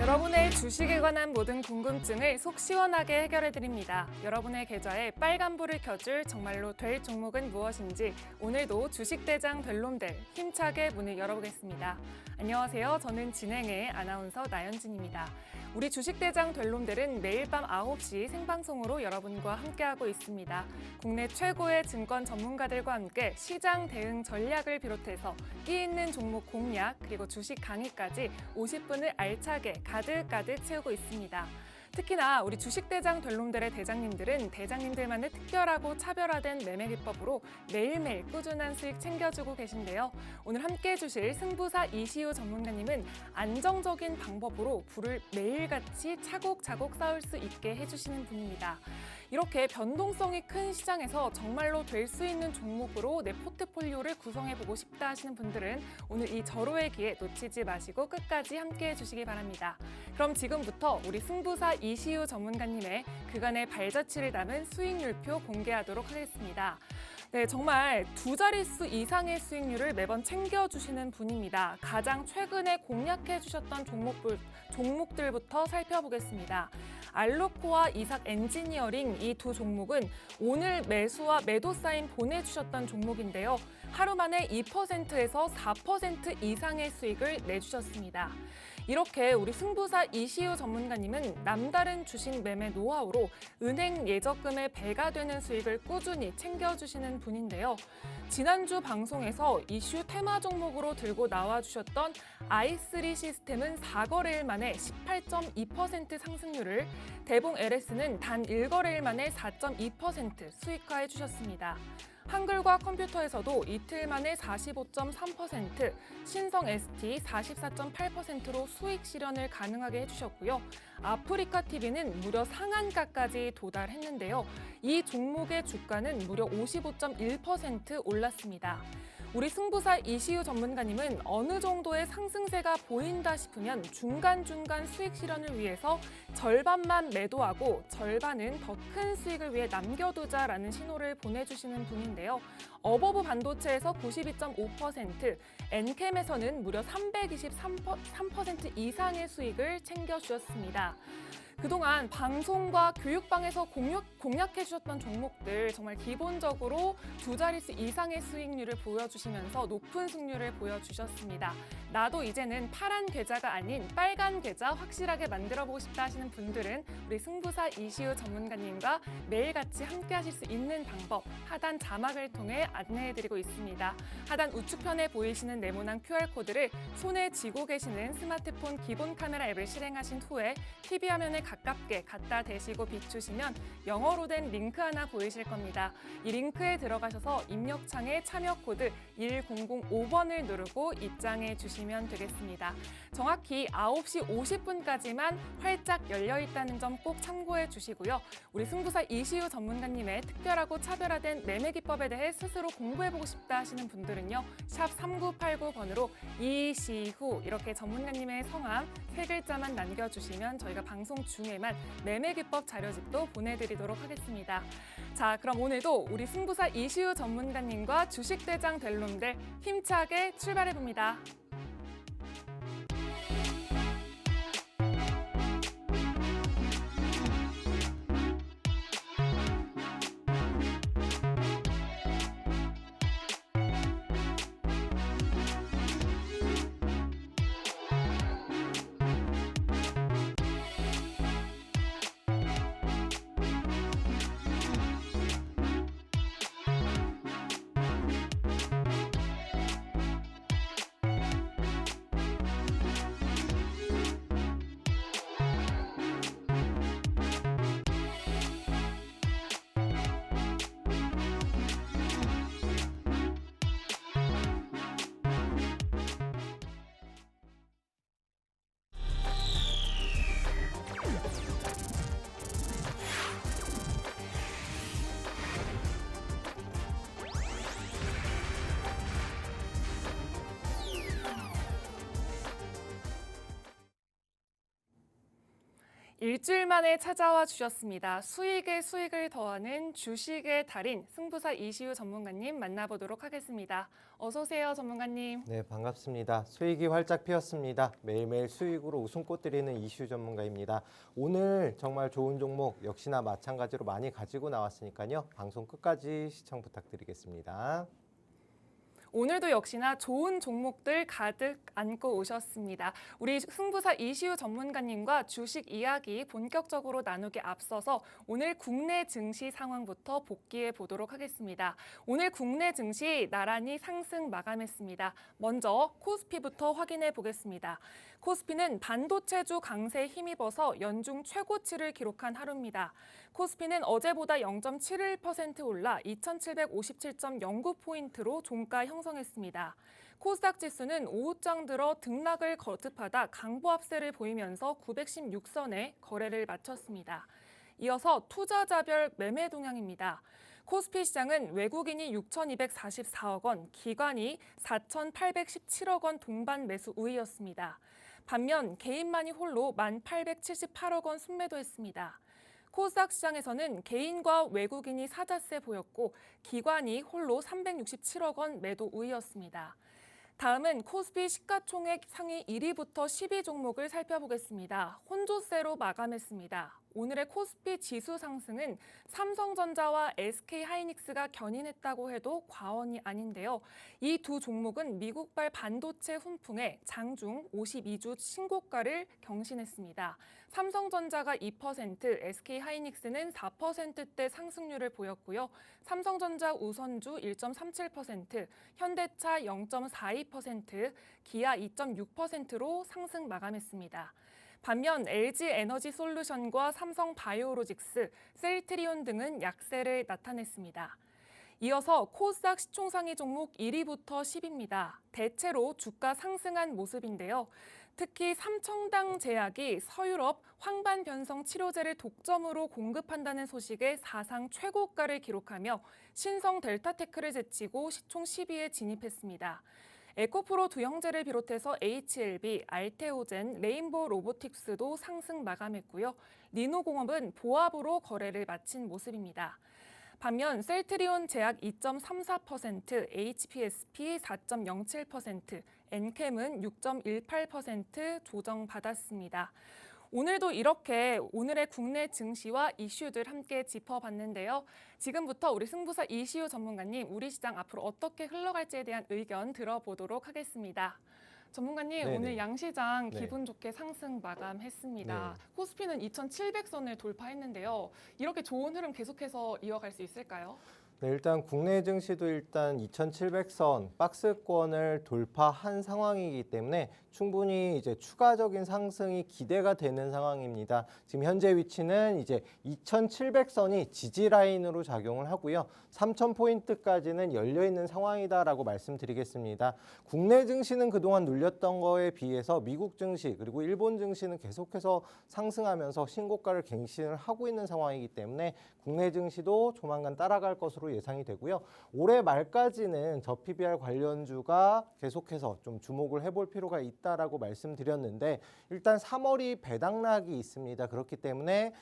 여러분의 주식에 관한 모든 궁금증을 속 시원하게 해결해드립니다. 여러분의 계좌에 빨간불을 켜줄 정말로 될 종목은 무엇인지 오늘도 주식대장 될 놈들 힘차게 문을 열어보겠습니다. 안녕하세요. 저는 진행의 아나운서 나연진입니다. 우리 주식대장 될 놈들은 매일 밤 9시 생방송으로 여러분과 함께하고 있습니다. 국내 최고의 증권 전문가들과 함께 시장 대응 전략을 비롯해서 끼 있는 종목 공략 그리고 주식 강의까지 50분을 알차게 가득가득 채우고 있습니다. 특히나 우리 주식대장 될 놈들의 대장님들은 대장님들만의 특별하고 차별화된 매매 기법으로 매일매일 꾸준한 수익 챙겨주고 계신데요. 오늘 함께해 주실 승부사 이시우 전문가님은 안정적인 방법으로 부를 매일같이 차곡차곡 쌓을 수 있게 해주시는 분입니다. 이렇게 변동성이 큰 시장에서 정말로 될 수 있는 종목으로 내 포트폴리오를 구성해보고 싶다 하시는 분들은 오늘 이 절호의 기회 놓치지 마시고 끝까지 함께해 주시기 바랍니다. 그럼 지금부터 우리 승부사 이시우 전문가님의 그간의 발자취를 담은 수익률표 공개하도록 하겠습니다. 네, 정말 두 자릿수 이상의 수익률을 매번 챙겨주시는 분입니다. 가장 최근에 공략해 주셨던 종목들부터 살펴보겠습니다. 알로코와 이삭 엔지니어링 이 두 종목은 오늘 매수와 매도 사인 보내주셨던 종목인데요. 하루 만에 2%에서 4% 이상의 수익을 내주셨습니다. 이렇게 우리 승부사 이시우 전문가님은 남다른 주식 매매 노하우로 은행 예적금의 배가 되는 수익을 꾸준히 챙겨주시는 분인데요. 지난주 방송에서 이슈 테마 종목으로 들고 나와주셨던 i3 시스템은 4거래일 만에 18.2% 상승률을, 대봉 LS는 단 1거래일 만에 4.2% 수익화해 주셨습니다. 한글과 컴퓨터에서도 이틀 만에 45.3%, 신성 ST 44.8%로 수익 실현을 가능하게 해주셨고요. 아프리카 TV는 무려 상한가까지 도달했는데요. 이 종목의 주가는 무려 55.1% 올랐습니다. 우리 승부사 이시우 전문가님은 어느 정도의 상승세가 보인다 싶으면 중간중간 수익 실현을 위해서 절반만 매도하고 절반은 더 큰 수익을 위해 남겨두자라는 신호를 보내주시는 분인데요. 어버브 반도체에서 92.5%, 엔캠에서는 무려 323% 이상의 수익을 챙겨주셨습니다. 그동안 방송과 교육방에서 공략해 주셨던 종목들 정말 기본적으로 두 자릿수 이상의 수익률을 보여주시면서 높은 승률을 보여주셨습니다. 나도 이제는 파란 계좌가 아닌 빨간 계좌 확실하게 만들어보고 싶다 하시는 분들은 우리 승부사 이시우 전문가님과 매일같이 함께 하실 수 있는 방법 하단 자막을 통해 안내해드리고 있습니다. 하단 우측편에 보이시는 네모난 QR코드를 손에 쥐고 계시는 스마트폰 기본 카메라 앱을 실행하신 후에 TV 화면에 가깝게 갖다 대시고 비추시면 영어로 된 링크 하나 보이실 겁니다. 이 링크에 들어가셔서 입력창에 참여 코드 1005번을 누르고 입장해 주시면 되겠습니다. 정확히 9시 50분까지만 활짝 열려 있다는 점 꼭 참고해 주시고요. 우리 승부사 이시우 전문가님의 특별하고 차별화된 매매 기법에 대해 스스로 공부해보고 싶다 하시는 분들은요. 샵 3989번으로 이시후 이렇게 전문가님의 성함 3글자만 남겨주시면 저희가 방송 중에만 매매 기법 자료집도 보내드리도록 하겠습니다. 자, 그럼 오늘도 우리 승부사 이시우 전문가님과 주식대장 될 놈들 힘차게 출발해봅니다. 일주일 만에 찾아와 주셨습니다. 수익에 수익을 더하는 주식의 달인 승부사 이시우 전문가님 만나보도록 하겠습니다. 어서 오세요, 전문가님. 네, 반갑습니다. 수익이 활짝 피었습니다. 매일매일 수익으로 웃음꽃 드리는 이슈 전문가입니다. 오늘 정말 좋은 종목 역시나 마찬가지로 많이 가지고 나왔으니까요. 방송 끝까지 시청 부탁드리겠습니다. 오늘도 역시나 좋은 종목들 가득 안고 오셨습니다. 우리 승부사 이시우 전문가님과 주식 이야기 본격적으로 나누기 앞서서 오늘 국내 증시 상황부터 복귀해 보도록 하겠습니다. 오늘 국내 증시 나란히 상승 마감했습니다. 먼저 코스피부터 확인해 보겠습니다. 코스피는 반도체주 강세에 힘입어서 연중 최고치를 기록한 하루입니다. 코스피는 어제보다 0.71% 올라 2757.09포인트로 종가 형성했습니다. 코스닥 지수는 오후장 들어 등락을 거듭하다 강보합세를 보이면서 916선에 거래를 마쳤습니다. 이어서 투자자별 매매 동향입니다. 코스피 시장은 외국인이 6,244억 원, 기관이 4,817억 원 동반 매수 우위였습니다. 반면 개인만이 홀로 1,878억 원 순매도했습니다. 코스닥 시장에서는 개인과 외국인이 사자세 보였고 기관이 홀로 367억 원 매도 우위였습니다. 다음은 코스피 시가총액 상위 1위부터 10위 종목을 살펴보겠습니다. 혼조세로 마감했습니다. 오늘의 코스피 지수 상승은 삼성전자와 SK하이닉스가 견인했다고 해도 과언이 아닌데요. 이 두 종목은 미국발 반도체 훈풍에 장중 52주 신고가를 경신했습니다. 삼성전자가 2%, SK하이닉스는 4%대 상승률을 보였고요. 삼성전자 우선주 1.37%, 현대차 0.42%, 기아 2.6%로 상승 마감했습니다. 반면 LG에너지솔루션과 삼성바이오로직스, 셀트리온 등은 약세를 나타냈습니다. 이어서 코스닥 시총상위 종목 1위부터 10위입니다. 대체로 주가 상승한 모습인데요. 특히 삼청당 제약이 서유럽 황반변성 치료제를 독점으로 공급한다는 소식에 사상 최고가를 기록하며 신성 델타테크를 제치고 시총 10위에 진입했습니다. 에코프로 두 형제를 비롯해서 HLB, 알테오젠, 레인보우 로보틱스도 상승 마감했고요. 리노공업은 보합으로 거래를 마친 모습입니다. 반면 셀트리온 제약 2.34%, HPSP 4.07%, 엔캠은 6.18% 조정받았습니다. 오늘도 이렇게 오늘의 국내 증시와 이슈들 함께 짚어봤는데요. 지금부터 우리 승부사 이시우 전문가님, 우리 시장 앞으로 어떻게 흘러갈지에 대한 의견 들어보도록 하겠습니다. 전문가님, 네네. 오늘 양시장 네. 기분 좋게 상승 마감했습니다. 네. 코스피는 2,700선을 돌파했는데요. 이렇게 좋은 흐름 계속해서 이어갈 수 있을까요? 네, 일단 국내 증시도 일단 2,700선 박스권을 돌파한 상황이기 때문에 충분히 이제 추가적인 상승이 기대가 되는 상황입니다. 지금 현재 위치는 이제 2,700선이 지지 라인으로 작용을 하고요. 3,000포인트까지는 열려 있는 상황이다라고 말씀드리겠습니다. 국내 증시는 그동안 눌렸던 거에 비해서 미국 증시 그리고 일본 증시는 계속해서 상승하면서 신고가를 갱신을 하고 있는 상황이기 때문에 국내 증시도 조만간 따라갈 것으로 예상이 되고요. 올해 말까지는 저 PBR 관련주가 계속해서 좀 주목을 해볼 필요가 있다라고 말씀드렸는데 일단 3월이 배당락이 있습니다. 그렇기 때문에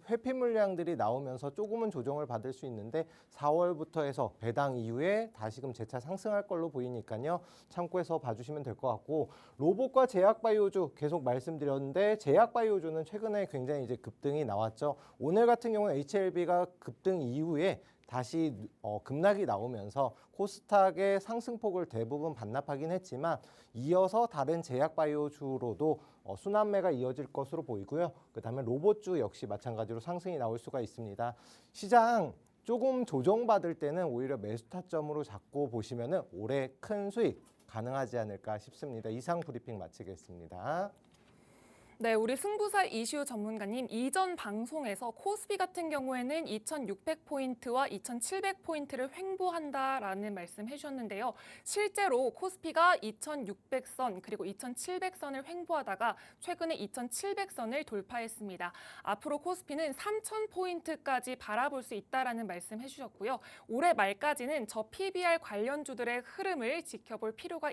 회피 물량들이 나오면서 조금은 조정을 받을 수 있는데 4월부터 해서 배당 이후에 다시금 재차 상승할 걸로 보이니까요. 참고해서 봐주시면 될 것 같고 로봇과 제약바이오주 계속 말씀드렸는데 제약바이오주는 최근에 굉장히 이제 급등이 나왔죠. 오늘 같은 경우는 HLB가 급등 이후에 다시 급락이 나오면서 코스닥의 상승폭을 대부분 반납하긴 했지만 이어서 다른 제약바이오주로도 순환매가 이어질 것으로 보이고요. 그다음에 로봇주 역시 마찬가지로 상승이 나올 수가 있습니다. 시장 조금 조정받을 때는 오히려 매수 타점으로 잡고 보시면은 올해 큰 수익 가능하지 않을까 싶습니다. 이상 브리핑 마치겠습니다. 네, 우리 승부사 이슈 전문가님, 이전 방송에서 코스피 같은 경우에는 2,600포인트와 2,700포인트를 횡보한다라는 말씀 해주셨는데요. 실제로 코스피가 2,600선 그리고 2,700선을 횡보하다가 최근에 2,700선을 돌파했습니다. 앞으로 코스피는 3,000포인트까지 바라볼 수 있다라는 말씀 해주셨고요. 올해 말까지는 저 PBR 관련주들의 흐름을 지켜볼 필요가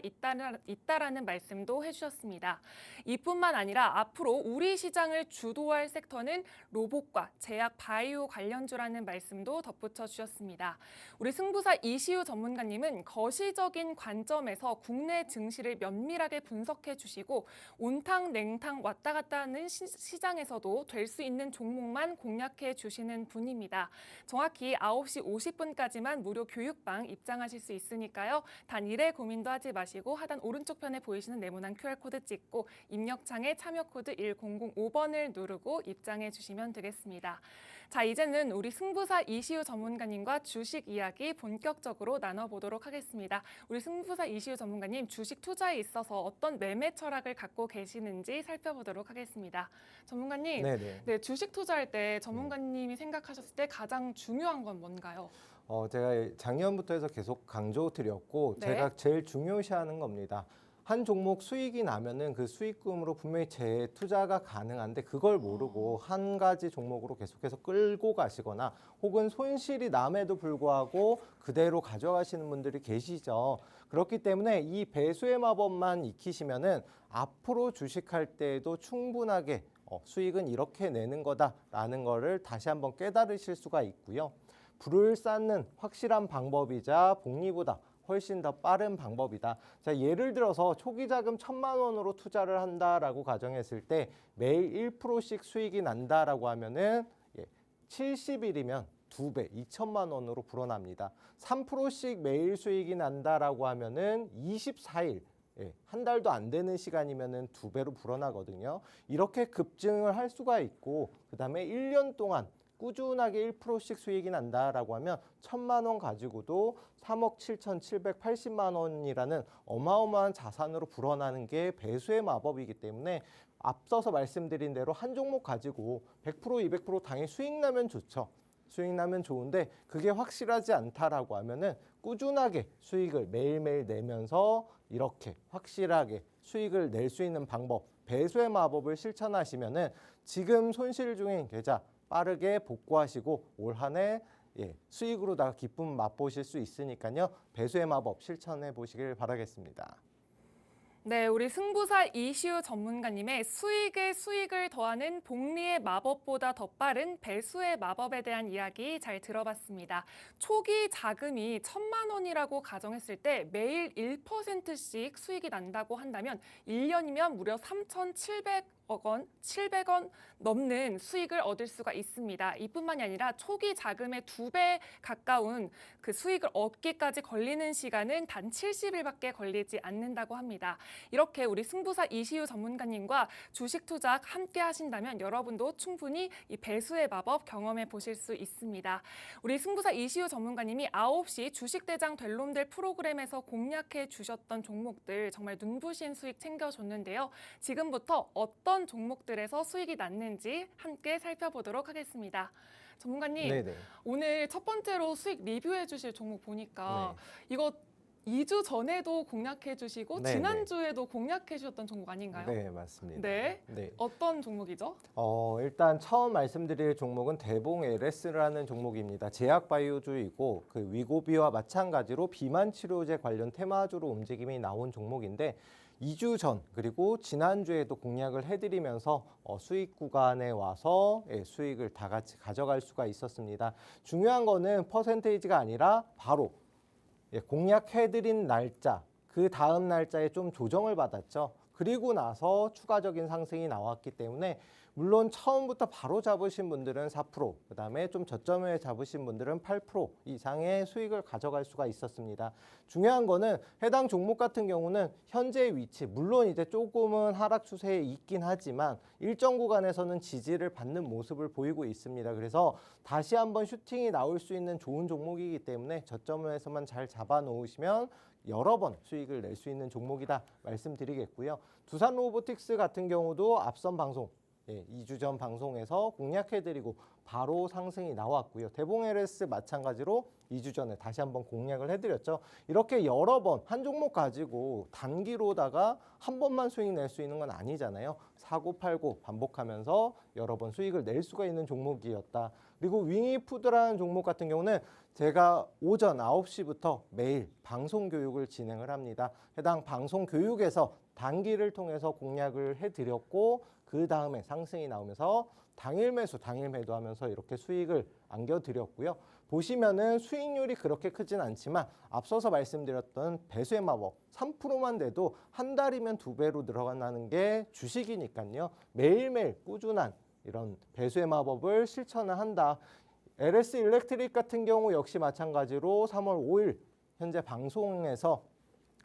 있다라는 말씀도 해주셨습니다. 이뿐만 아니라 앞으로 우리 시장을 주도할 섹터는 로봇과 제약 바이오 관련주라는 말씀도 덧붙여 주셨습니다. 우리 승부사 이시우 전문가님은 거시적인 관점에서 국내 증시를 면밀하게 분석해 주시고 온탕 냉탕 왔다 갔다 하는 시장에서도 될 수 있는 종목만 공략해 주시는 분입니다. 정확히 9시 50분까지만 무료 교육방 입장하실 수 있으니까요. 단일의 고민도 하지 마시고 하단 오른쪽 편에 보이시는 네모난 QR코드 찍고 입력창에 참여 코드 1005번을 누르고 입장해 주시면 되겠습니다. 자, 이제는 우리 승부사 이시우 전문가님과 주식 이야기 본격적으로 나눠보도록 하겠습니다. 우리 승부사 이시우 전문가님, 주식 투자에 있어서 어떤 매매 철학을 갖고 계시는지 살펴보도록 하겠습니다. 전문가님, 네네. 네, 주식 투자할 때 전문가님이 생각하셨을 때 가장 중요한 건 뭔가요? 제가 작년부터 해서 계속 강조드렸고 네. 제가 제일 중요시하는 겁니다. 한 종목 수익이 나면은 그 수익금으로 분명히 재투자가 가능한데 그걸 모르고 한 가지 종목으로 계속해서 끌고 가시거나 혹은 손실이 남에도 불구하고 그대로 가져가시는 분들이 계시죠. 그렇기 때문에 이 배수의 마법만 익히시면은 앞으로 주식할 때에도 충분하게 수익은 이렇게 내는 거다라는 거를 다시 한번 깨달으실 수가 있고요. 불을 쌓는 확실한 방법이자 복리보다 훨씬 더 빠른 방법이다. 자, 예를 들어서 초기 자금 1,000만 원으로 투자를 한다라고 가정했을 때 매일 1%씩 수익이 난다라고 하면은 70일이면 2배, 2천만 원으로 불어납니다. 3%씩 매일 수익이 난다라고 하면은 24일, 한 달도 안 되는 시간이면은 2배로 불어나거든요. 이렇게 급증을 할 수가 있고, 그다음에 1년 동안 꾸준하게 1%씩 수익이 난다라고 하면 1,000만 원 가지고도 3억 7,780만 원이라는 어마어마한 자산으로 불어나는 게 배수의 마법이기 때문에 앞서서 말씀드린 대로 한 종목 가지고 100%, 200% 당연히 수익 나면 좋죠. 수익 나면 좋은데 그게 확실하지 않다라고 하면은 꾸준하게 수익을 매일매일 내면서 이렇게 확실하게 수익을 낼 수 있는 방법, 배수의 마법을 실천하시면은 지금 손실 중인 계좌 빠르게 복구하시고 올 한 해 수익으로다가 기쁨 맛보실 수 있으니까요. 배수의 마법 실천해 보시길 바라겠습니다. 네, 우리 승부사 이시우 전문가님의 수익에 수익을 더하는 복리의 마법보다 더 빠른 배수의 마법에 대한 이야기 잘 들어봤습니다. 초기 자금이 1,000만 원이라고 가정했을 때 매일 1%씩 수익이 난다고 한다면 1년이면 무려 3,700억 원, 700원 넘는 수익을 얻을 수가 있습니다. 이뿐만이 아니라 초기 자금의 2배 가까운 그 수익을 얻기까지 걸리는 시간은 단 70일밖에 걸리지 않는다고 합니다. 이렇게 우리 승부사 이시우 전문가님과 주식 투자 함께 하신다면 여러분도 충분히 이 배수의 마법 경험해 보실 수 있습니다. 우리 승부사 이시우 전문가님이 9시 주식대장 될 놈들 프로그램에서 공략해 주셨던 종목들 정말 눈부신 수익 챙겨줬는데요. 지금부터 어떤 종목들에서 수익이 났는지 함께 살펴보도록 하겠습니다. 전문가님, 네네. 오늘 첫 번째로 수익 리뷰해 주실 종목 보니까 네. 이거 2주 전에도 공략해 주시고 네, 지난주에도 공략해 주셨던 종목 아닌가요? 네, 맞습니다. 네. 네. 어떤 종목이죠? 일단 처음 말씀드릴 종목은 대봉 LS라는 종목입니다. 제약 바이오주이고 그 위고비와 마찬가지로 비만 치료제 관련 테마주로 움직임이 나온 종목인데 2주 전 그리고 지난주에도 공략을 해드리면서 수익 구간에 와서 수익을 다 같이 가져갈 수가 있었습니다. 중요한 거는 퍼센테이지가 아니라 바로 공략해드린 날짜, 그 다음 날짜에 좀 조정을 받았죠. 그리고 나서 추가적인 상승이 나왔기 때문에 물론 처음부터 바로 잡으신 분들은 4%, 그다음에 좀 저점에 잡으신 분들은 8% 이상의 수익을 가져갈 수가 있었습니다. 중요한 거는 해당 종목 같은 경우는 현재 위치, 물론 이제 조금은 하락 추세에 있긴 하지만 일정 구간에서는 지지를 받는 모습을 보이고 있습니다. 그래서 다시 한번 슈팅이 나올 수 있는 좋은 종목이기 때문에 저점에서만 잘 잡아 놓으시면 여러 번 수익을 낼 수 있는 종목이다 말씀드리겠고요. 두산 로보틱스 같은 경우도 앞선 방송 2주 전 방송에서 공략해드리고 바로 상승이 나왔고요. 대봉 LS 마찬가지로 2주 전에 다시 한번 공략을 해드렸죠. 이렇게 여러 번 한 종목 가지고 단기로다가 한 번만 수익 낼 수 있는 건 아니잖아요. 사고 팔고 반복하면서 여러 번 수익을 낼 수가 있는 종목이었다. 그리고 윙이푸드라는 종목 같은 경우는 제가 오전 9시부터 매일 방송 교육을 진행을 합니다. 해당 방송 교육에서 단기를 통해서 공략을 해드렸고 그 다음에 상승이 나오면서 당일 매수, 당일 매도하면서 이렇게 수익을 안겨드렸고요. 보시면은 수익률이 그렇게 크진 않지만 앞서서 말씀드렸던 배수의 마법 3%만 돼도 한 달이면 2배로 늘어나는 게 주식이니까요. 매일매일 꾸준한 이런 배수의 마법을 실천을 한다. LS 일렉트릭 같은 경우 역시 마찬가지로 3월 5일 현재 방송에서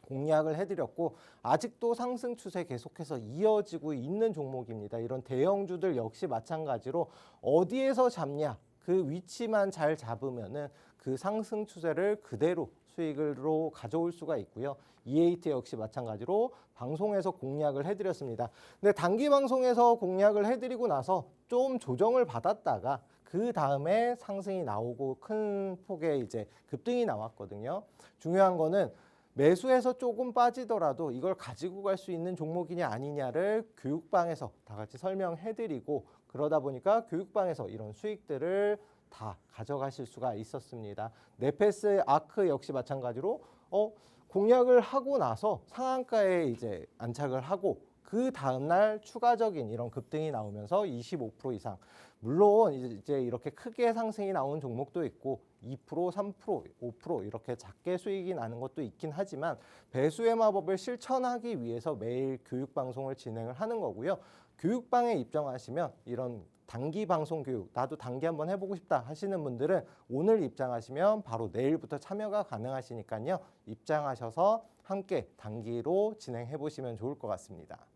공략을 해드렸고 아직도 상승 추세 계속해서 이어지고 있는 종목입니다. 이런 대형주들 역시 마찬가지로 어디에서 잡냐 그 위치만 잘 잡으면은 그 상승 추세를 그대로 수익으로 가져올 수가 있고요. EAT 역시 마찬가지로 방송에서 공략을 해드렸습니다. 근데 단기 방송에서 공략을 해드리고 나서 좀 조정을 받았다가 그 다음에 상승이 나오고 큰 폭의 이제 급등이 나왔거든요. 중요한 거는 매수해서 조금 빠지더라도 이걸 가지고 갈 수 있는 종목이냐 아니냐를 교육방에서 다 같이 설명해드리고 그러다 보니까 교육방에서 이런 수익들을 다 가져가실 수가 있었습니다. 네페스 아크 역시 마찬가지로 공략을 하고 나서 상한가에 이제 안착을 하고 그 다음날 추가적인 이런 급등이 나오면서 25% 이상 물론 이제 이렇게 크게 상승이 나온 종목도 있고 2%, 3%, 5% 이렇게 작게 수익이 나는 것도 있긴 하지만 배수의 마법을 실천하기 위해서 매일 교육 방송을 진행을 하는 거고요. 교육방에 입장하시면 이런 단기 방송 교육 나도 단기 한번 해보고 싶다 하시는 분들은 오늘 입장하시면 바로 내일부터 참여가 가능하시니까요. 입장하셔서 함께 단기로 진행해 보시면 좋을 것 같습니다.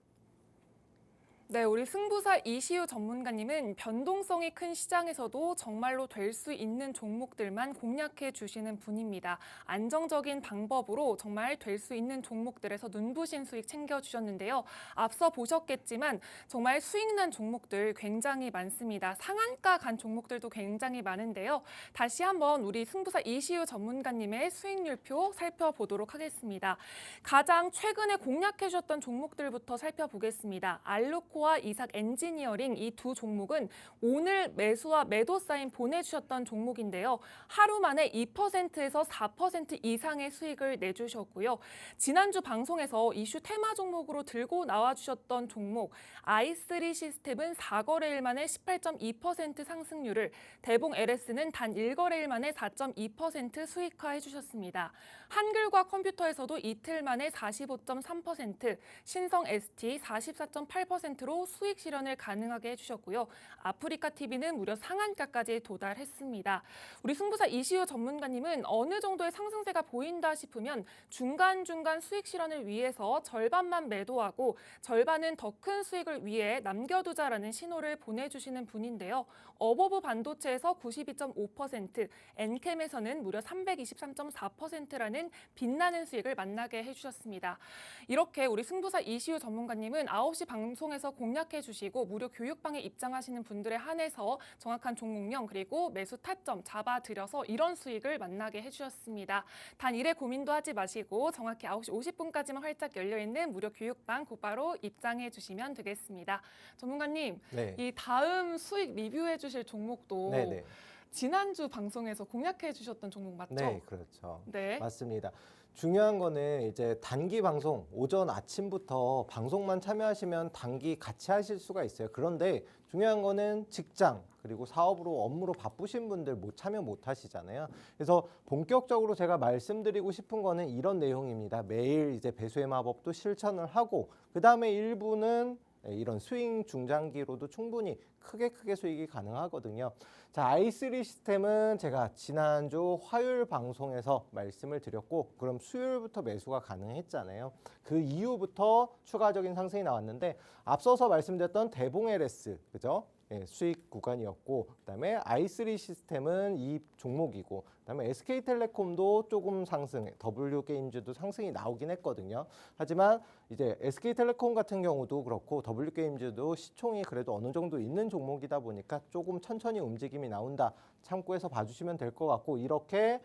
네, 우리 승부사 이시우 전문가님은 변동성이 큰 시장에서도 정말로 될 수 있는 종목들만 공략해 주시는 분입니다. 안정적인 방법으로 정말 될 수 있는 종목들에서 눈부신 수익 챙겨주셨는데요. 앞서 보셨겠지만 정말 수익난 종목들 굉장히 많습니다. 상한가 간 종목들도 굉장히 많은데요. 다시 한번 우리 승부사 이시우 전문가님의 수익률표 살펴보도록 하겠습니다. 가장 최근에 공략해 주셨던 종목들부터 살펴보겠습니다. 알루코와 이삭 엔지니어링 이 두 종목은 오늘 매수와 매도 사인 보내주셨던 종목인데요. 하루 만에 2%에서 4% 이상의 수익을 내주셨고요. 지난주 방송에서 이슈 테마 종목으로 들고 나와주셨던 종목 i3 시스템은 4거래일 만에 18.2% 상승률을, 대봉 LS는 단 1거래일 만에 4.2% 수익화해 주셨습니다. 한글과 컴퓨터에서도 이틀 만에 45.3%, 신성 ST 44.8%로 수익 실현을 가능하게 해주셨고요. 아프리카 TV는 무려 상한가까지 도달했습니다. 우리 승부사 이시우 전문가님은 어느 정도의 상승세가 보인다 싶으면 중간중간 수익 실현을 위해서 절반만 매도하고 절반은 더 큰 수익을 위해 남겨두자라는 신호를 보내주시는 분인데요. 어버브 반도체에서 92.5%, 엔캠에서는 무려 323.4%라는 빛나는 수익을 만나게 해주셨습니다. 이렇게 우리 승부사 이시우 전문가님은 9시 방송에서 공략해 주시고 무료 교육방에 입장하시는 분들에 한해서 정확한 종목명 그리고 매수 타점 잡아드려서 이런 수익을 만나게 해주셨습니다. 단일의 고민도 하지 마시고 정확히 9시 50분까지만 활짝 열려있는 무료 교육방 곧바로 입장해 주시면 되겠습니다. 전문가님, 네. 이 다음 수익 리뷰해 주실 종목도 네네. 지난주 방송에서 공략해 주셨던 종목 맞죠? 네, 그렇죠. 네. 맞습니다. 중요한 거는 이제 단기 방송 오전 아침부터 방송만 참여하시면 단기 같이 하실 수가 있어요. 그런데 중요한 거는 직장 그리고 사업으로 업무로 바쁘신 분들 참여 못 하시잖아요. 그래서 본격적으로 제가 말씀드리고 싶은 거는 이런 내용입니다. 매일 이제 배수의 마법도 실천을 하고 그다음에 일부는 이런 스윙 중장기로도 충분히 크게 수익이 가능하거든요. 자, i3 시스템은 제가 지난주 화요일 방송에서 말씀을 드렸고 그럼 수요일부터 매수가 가능했잖아요. 그 이후부터 추가적인 상승이 나왔는데 앞서서 말씀드렸던 대봉 LS, 그죠? 예, 수익 구간이었고 그다음에 i3 시스템은 이 종목이고 그다음에 SK텔레콤도 조금 상승, W게임즈도 상승이 나오긴 했거든요. 하지만 이제 SK텔레콤 같은 경우도 그렇고 W게임즈도 시총이 그래도 어느 정도 있는 종목이다 보니까 조금 천천히 움직임이 나온다. 참고해서 봐주시면 될 것 같고 이렇게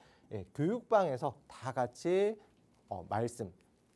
교육방에서 다 같이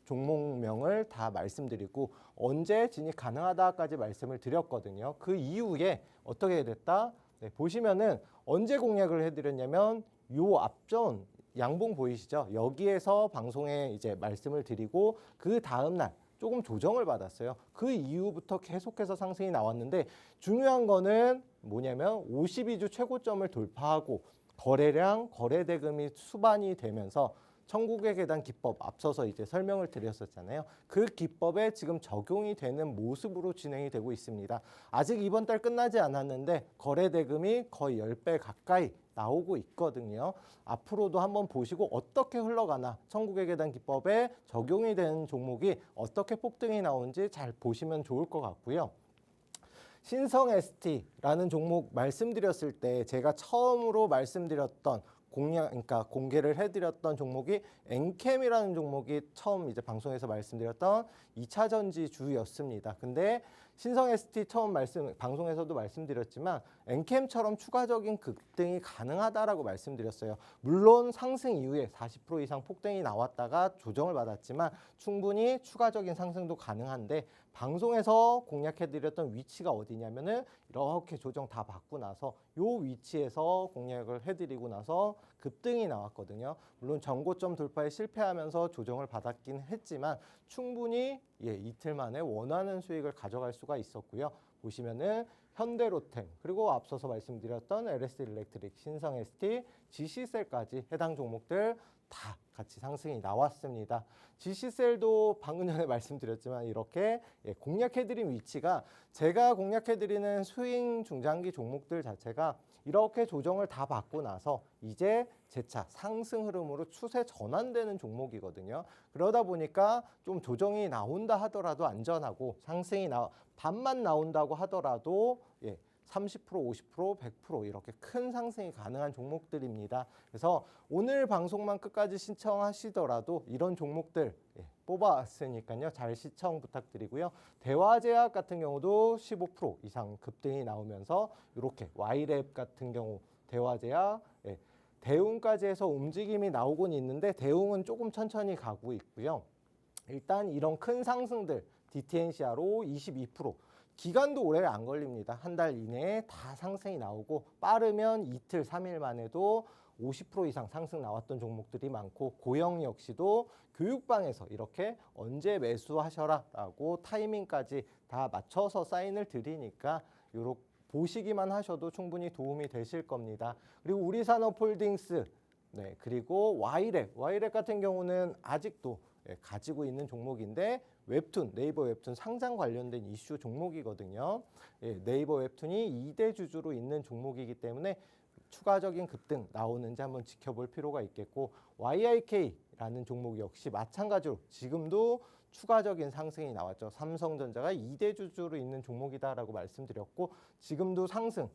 종목명을 다 말씀드리고 언제 진입 가능하다까지 말씀을 드렸거든요. 그 이후에 어떻게 됐다? 네, 보시면은 언제 공략을 해드렸냐면 요 앞전 양봉 보이시죠? 여기에서 방송에 이제 말씀을 드리고 그 다음 날 조금 조정을 받았어요. 그 이후부터 계속해서 상승이 나왔는데 중요한 거는 뭐냐면 52주 최고점을 돌파하고 거래량, 거래대금이 수반이 되면서 천국의 계단 기법 앞서서 이제 설명을 드렸었잖아요. 그 기법에 지금 적용이 되는 모습으로 진행이 되고 있습니다. 아직 이번 달 끝나지 않았는데 거래대금이 거의 10배 가까이 나오고 있거든요. 앞으로도 한번 보시고 어떻게 흘러가나 천국의 계단 기법에 적용이 되는 종목이 어떻게 폭등이 나오는지 잘 보시면 좋을 것 같고요. 신성 ST라는 종목 말씀드렸을 때 제가 처음으로 말씀드렸던 그러니까 공개를 해드렸던 종목이 엔캠이라는 종목이 처음 이제 방송에서 말씀드렸던 2차 전지주였습니다. 근데 신성 ST 처음 방송에서도 말씀드렸지만 엔캠처럼 추가적인 급등이 가능하다라고 말씀드렸어요. 물론 상승 이후에 40% 이상 폭등이 나왔다가 조정을 받았지만 충분히 추가적인 상승도 가능한데 방송에서 공략해드렸던 위치가 어디냐면은 이렇게 조정 다 받고 나서 요 위치에서 공략을 해드리고 나서 급등이 나왔거든요. 물론 전고점 돌파에 실패하면서 조정을 받았긴 했지만 충분히 이틀 만에 원하는 수익을 가져갈 수가 있었고요. 보시면은 현대로템 그리고 앞서서 말씀드렸던 LS일렉트릭, 신성 ST, GC셀까지 해당 종목들 다 같이 상승이 나왔습니다. GC셀도 방금 전에 말씀드렸지만 이렇게 공략해드린 위치가 제가 공략해드리는 스윙 중장기 종목들 자체가 이렇게 조정을 다 받고 나서 이제 재차 상승 흐름으로 추세 전환되는 종목이거든요. 그러다 보니까 좀 조정이 나온다 하더라도 안전하고 상승이 반만 나온다고 하더라도 30%, 50%, 100% 이렇게 큰 상승이 가능한 종목들입니다. 그래서 오늘 방송만 끝까지 신청하시더라도 이런 종목들 뽑아왔으니까요. 잘 시청 부탁드리고요. 대화제약 같은 경우도 15% 이상 급등이 나오면서 이렇게 Y랩 같은 경우 대화제약, 대웅까지 해서 움직임이 나오곤 있는데 대웅은 조금 천천히 가고 있고요. 일단 이런 큰 상승들 DTNCR로 22%, 기간도 오래 안 걸립니다. 한 달 이내에 다 상승이 나오고 빠르면 이틀, 3일 만에도 50% 이상 상승 나왔던 종목들이 많고 고영 역시도 교육방에서 이렇게 언제 매수하셔라 라고 타이밍까지 다 맞춰서 사인을 드리니까 요렇게 보시기만 하셔도 충분히 도움이 되실 겁니다. 그리고 우리산업홀딩스 그리고 Y랩 같은 경우는 아직도 가지고 있는 종목인데 웹툰, 네이버 웹툰 상장 관련된 이슈 종목이거든요. 네이버 웹툰이 2대 주주로 있는 종목이기 때문에 추가적인 급등 나오는지 한번 지켜볼 필요가 있겠고 YIK라는 종목 역시 마찬가지로 지금도 추가적인 상승이 나왔죠. 삼성전자가 2대 주주로 있는 종목이다라고 말씀드렸고 지금도 상승,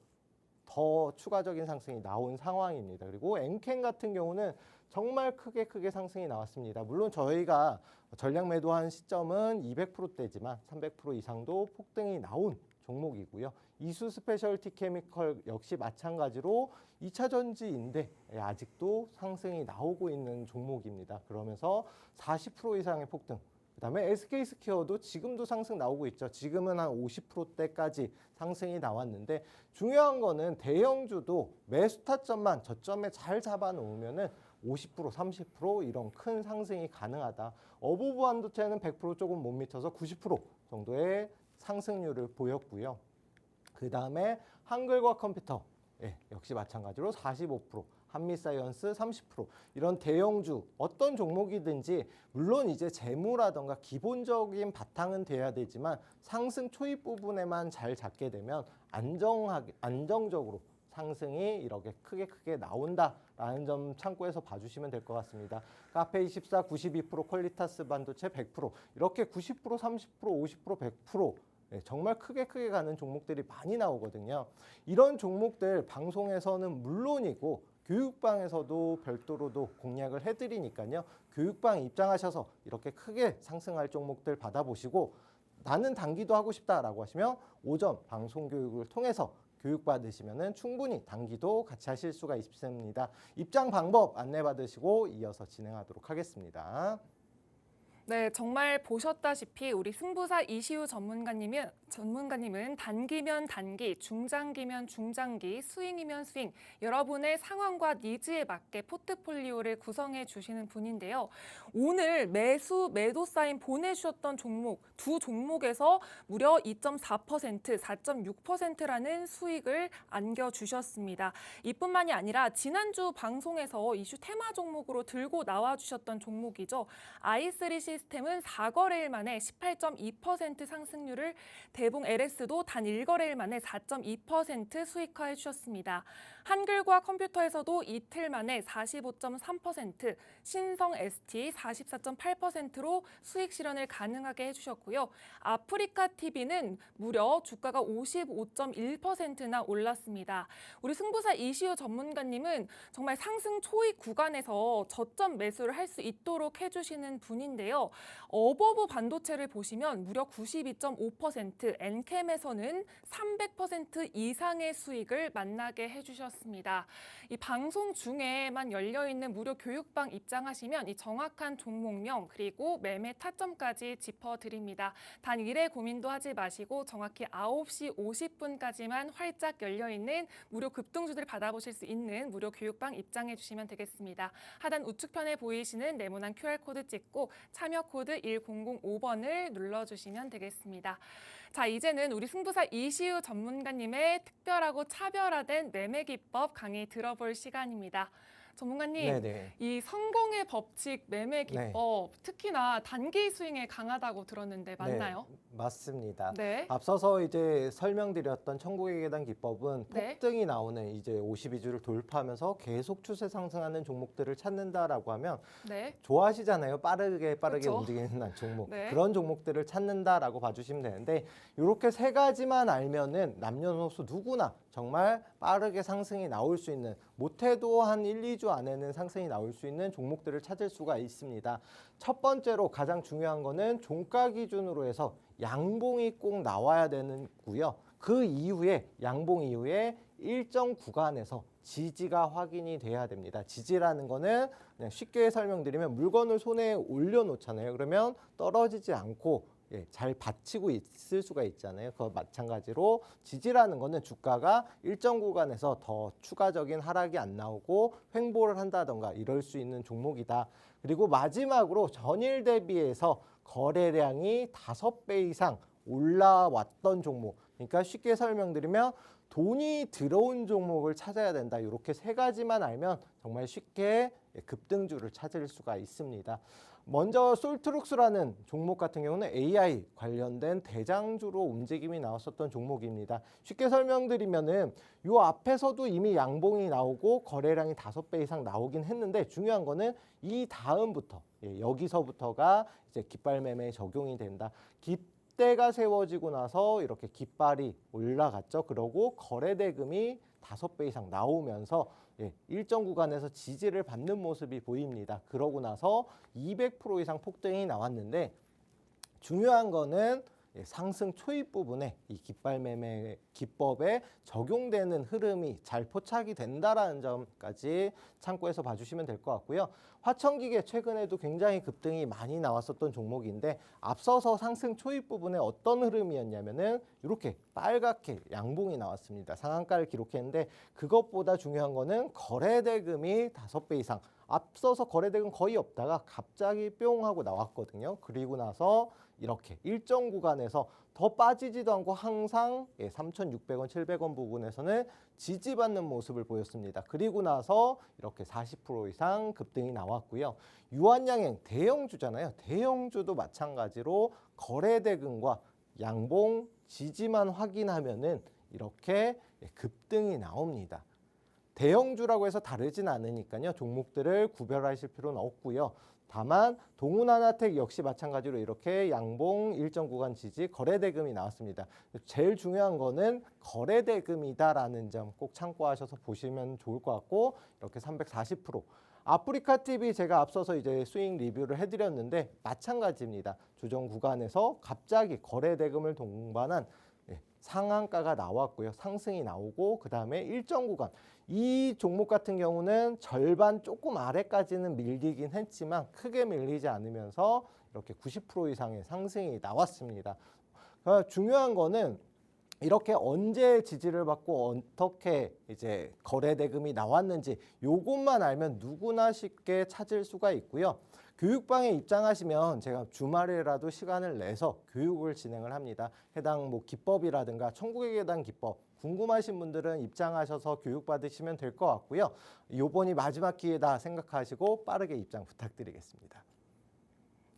더 추가적인 상승이 나온 상황입니다. 그리고 엔캠 같은 경우는 정말 크게 상승이 나왔습니다. 물론 저희가 전략 매도한 시점은 200%대지만 300% 이상도 폭등이 나온 종목이고요. 이수 스페셜티 케미컬 역시 마찬가지로 2차 전지인데 아직도 상승이 나오고 있는 종목입니다. 그러면서 40% 이상의 폭등. 그다음에 SK스퀘어도 지금도 상승 나오고 있죠. 지금은 한 50%대까지 상승이 나왔는데 중요한 거는 대형주도 매수 타점만 저점에 잘 잡아 놓으면은 50%, 30% 이런 큰 상승이 가능하다. 어부부 반도체는 100% 조금 못 미쳐서 90% 정도의 상승률을 보였고요. 그 다음에 한글과 컴퓨터 역시 마찬가지로 45%, 한미사이언스 30% 이런 대형주 어떤 종목이든지 물론 이제 재무라던가 기본적인 바탕은 돼야 되지만 상승 초입 부분에만 잘 잡게 되면 안정적으로 상승이 이렇게 크게 나온다라는 점 참고해서 봐주시면 될 것 같습니다. 카페24 92%, 퀄리타스 반도체 100% 이렇게 90%, 30%, 50%, 100% 정말 크게 가는 종목들이 많이 나오거든요. 이런 종목들 방송에서는 물론이고 교육방에서도 별도로도 공략을 해드리니까요. 교육방 입장하셔서 이렇게 크게 상승할 종목들 받아보시고 나는 단기도 하고 싶다라고 하시면 오전 방송 교육을 통해서 교육받으시면 충분히 단기도 같이 하실 수가 있습니다. 입장 방법 안내받으시고 이어서 진행하도록 하겠습니다. 네, 정말 보셨다시피 우리 승부사 이시우 전문가님은 단기면 단기, 중장기면 중장기, 스윙이면 스윙, 여러분의 상황과 니즈에 맞게 포트폴리오를 구성해 주시는 분인데요. 오늘 매도 사인 보내주셨던 종목, 두 종목에서 무려 2.4%, 4.6%라는 수익을 안겨주셨습니다. 이뿐만이 아니라 지난주 방송에서 이슈 테마 종목으로 들고 나와주셨던 종목이죠. i3 시스템은 4거래일 만에 18.2% 상승률을, 대봉 LS도 단 1거래일 만에 4.2% 수익화해 주셨습니다. 한글과 컴퓨터에서도 이틀 만에 45.3%, 신성 ST 44.8%로 수익 실현을 가능하게 해주셨고요. 아프리카 TV는 무려 주가가 55.1%나 올랐습니다. 우리 승부사 이시우 전문가님은 정말 상승 초입 구간에서 저점 매수를 할 수 있도록 해주시는 분인데요. 어버브 반도체를 보시면 무려 92.5%, 엔캠에서는 300% 이상의 수익을 만나게 해주셨습니다. 이 방송 중에만 열려있는 무료 교육방 입장하시면 이 정확한 종목명 그리고 매매 타점까지 짚어드립니다. 단 일의 고민도 하지 마시고 정확히 9시 50분까지만 활짝 열려있는 무료 급등주들 받아보실 수 있는 무료 교육방 입장해 주시면 되겠습니다. 하단 우측편에 보이시는 네모난 QR코드 찍고 참여 코드 1005번을 눌러주시면 되겠습니다. 자, 이제는 우리 승부사 이시우 전문가님의 특별하고 차별화된 매매 기법 강의 들어볼 시간입니다. 전문가님, 네네. 이 성공의 법칙 매매 기법 특히나 단기 스윙에 강하다고 들었는데 맞나요? 네, 맞습니다. 네. 앞서서 이제 설명드렸던 천국의 계단 기법은 네. 폭등이 나오는 이제 52주를 돌파하면서 계속 추세 상승하는 종목들을 찾는다라고 하면 네. 좋아하시잖아요. 빠르게 그렇죠. 움직이는 종목. 네. 그런 종목들을 찾는다라고 봐주시면 되는데 이렇게 세 가지만 알면은 남녀노소 누구나 정말 빠르게 상승이 나올 수 있는, 못해도 한 1, 2주 안에는 상승이 나올 수 있는 종목들을 찾을 수가 있습니다. 첫 번째로 가장 중요한 거는 종가 기준으로 해서 양봉이 꼭 나와야 되는고요. 그 이후에 양봉 이후에 일정 구간에서 지지가 확인이 돼야 됩니다. 지지라는 거는 그냥 쉽게 설명드리면 물건을 손에 올려놓잖아요. 그러면 떨어지지 않고 잘 받치고 있을 수가 있잖아요. 그거 마찬가지로 지지라는 거는 주가가 일정 구간에서 더 추가적인 하락이 안 나오고 횡보를 한다던가 이럴 수 있는 종목이다. 그리고 마지막으로 전일 대비해서 거래량이 5배 이상 올라왔던 종목. 그러니까 쉽게 설명드리면 돈이 들어온 종목을 찾아야 된다. 이렇게 세 가지만 알면 정말 쉽게 급등주를 찾을 수가 있습니다. 먼저 솔트룩스라는 종목 같은 경우는 AI 관련된 대장주로 움직임이 나왔었던 종목입니다. 쉽게 설명드리면은 요 앞에서도 이미 양봉이 나오고 거래량이 5배 이상 나오긴 했는데 중요한 거는 이 다음부터 여기서부터가 이제 깃발 매매에 적용이 된다. 깃대가 세워지고 나서 이렇게 깃발이 올라갔죠. 그러고 거래 대금이 5배 이상 나오면서 일정 구간에서 지지를 받는 모습이 보입니다. 그러고 나서 200% 이상 폭등이 나왔는데 중요한 거는 상승 초입 부분에 이 깃발 매매 기법에 적용되는 흐름이 잘 포착이 된다라는 점까지 참고해서 봐주시면 될 것 같고요. 화천기계 최근에도 굉장히 급등이 많이 나왔었던 종목인데 앞서서 상승 초입 부분에 어떤 흐름이었냐면은 이렇게 빨갛게 양봉이 나왔습니다. 상한가를 기록했는데 그것보다 중요한 거는 거래대금이 5배 이상, 앞서서 거래대금 거의 없다가 갑자기 뿅 하고 나왔거든요. 그리고 나서 이렇게 일정 구간에서 더 빠지지도 않고 항상 3,600원, 700원 부분에서는 지지받는 모습을 보였습니다. 그리고 나서 이렇게 40% 이상 급등이 나왔고요. 유한양행 대형주잖아요. 대형주도 마찬가지로 거래대금과 양봉 지지만 확인하면은 이렇게 급등이 나옵니다. 대형주라고 해서 다르진 않으니까요. 종목들을 구별하실 필요는 없고요. 다만 동훈하나텍 역시 마찬가지로 이렇게 양봉 일정 구간 지지 거래대금이 나왔습니다. 제일 중요한 거는 거래대금이다라는 점 꼭 참고하셔서 보시면 좋을 것 같고 이렇게 340%. 아프리카 TV 제가 앞서서 이제 스윙 리뷰를 해드렸는데 마찬가지입니다. 조정 구간에서 갑자기 거래대금을 동반한 상한가가 나왔고요. 상승이 나오고 그 다음에 일정 구간. 이 종목 같은 경우는 절반 조금 아래까지는 밀리긴 했지만 크게 밀리지 않으면서 이렇게 90% 이상의 상승이 나왔습니다. 그러니까 중요한 거는 이렇게 언제 지지를 받고 어떻게 이제 거래 대금이 나왔는지 요것만 알면 누구나 쉽게 찾을 수가 있고요. 교육방에 입장하시면 제가 주말에라도 시간을 내서 교육을 진행을 합니다. 해당 뭐 기법이라든가 천국의 계단 기법 궁금하신 분들은 입장하셔서 교육받으시면 될 것 같고요. 요번이 마지막 기회다 생각하시고 빠르게 입장 부탁드리겠습니다.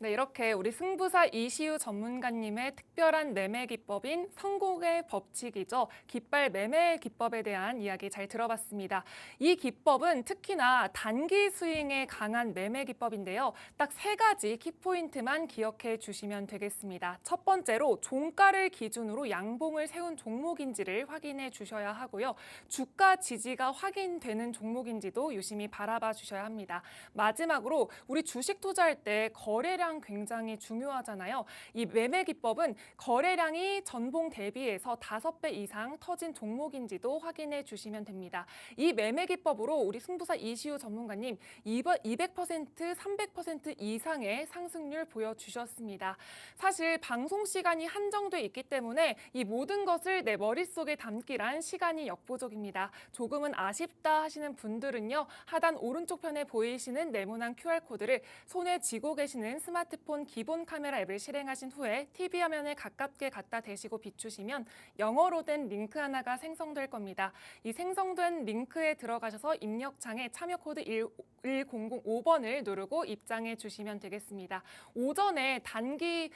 네, 이렇게 우리 승부사 이시우 전문가님의 특별한 매매 기법인 성공의 법칙이죠. 깃발 매매 기법에 대한 이야기 잘 들어봤습니다. 이 기법은 특히나 단기 스윙에 강한 매매 기법인데요. 딱 3가지 키포인트만 기억해 주시면 되겠습니다. 첫 번째로 종가를 기준으로 양봉을 세운 종목인지를 확인해 주셔야 하고요. 주가 지지가 확인되는 종목인지도 유심히 바라봐 주셔야 합니다. 마지막으로 우리 주식 투자할 때 거래량 굉장히 중요하잖아요. 이 매매 기법은 거래량이 전봉 대비해서 5배 이상 터진 종목인지도 확인해 주시면 됩니다. 이 매매 기법으로 우리 승부사 이시우 전문가님 200%, 300% 이상의 상승률 보여주셨습니다. 사실 방송 시간이 한정돼 있기 때문에 이 모든 것을 내 머릿속에 담기란 시간이 역부족입니다. 조금은 아쉽다 하시는 분들은요. 하단 오른쪽 편에 보이시는 네모난 QR코드를 손에 쥐고 계시는 스마트폰 기본 카메라 앱을 실행하신 후에 TV 화면에 가깝게 갖다 대시고 비추시면 영어로 된 링크 하나가 생성될 겁니다. 이 생성된 링크에 들어가셔서 입력창에 참여 코드 1005번을 누르고 입장해 주시면 되겠습니다. 오전에 단기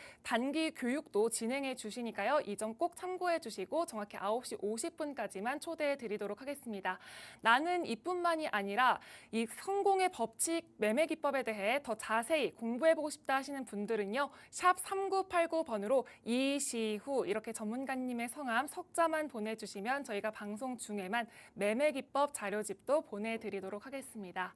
교육도 진행해 주시니까요. 이 점 꼭 참고해 주시고 정확히 9시 50분까지만 초대해 드리도록 하겠습니다. 나는 이뿐만이 아니라 이 성공의 법칙 매매 기법에 대해 더 자세히 공부해보고 싶다 하시는 분들은요. 샵 3989번으로 이시후 이렇게 전문가님의 성함 석자만 보내주시면 저희가 방송 중에만 매매 기법 자료집도 보내드리도록 하겠습니다.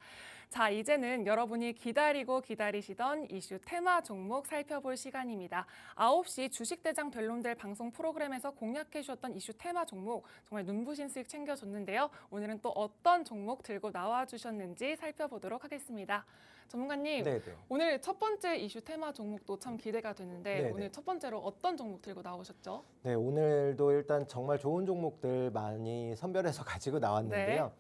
자, 이제는 여러분이 기다리시던 이슈 테마 종목 살펴볼 시간입니다. 9시 주식대장 델론델 방송 프로그램에서 공략해 주셨던 이슈 테마 종목 정말 눈부신 수익 챙겨줬는데요. 오늘은 또 어떤 종목 들고 나와주셨는지 살펴보도록 하겠습니다. 전문가님, 네네. 오늘 첫 번째 이슈 테마 종목도 참 기대가 되는데 네네. 오늘 첫 번째로 어떤 종목 들고 나오셨죠? 네, 오늘도 일단 정말 좋은 종목들 많이 선별해서 가지고 나왔는데요.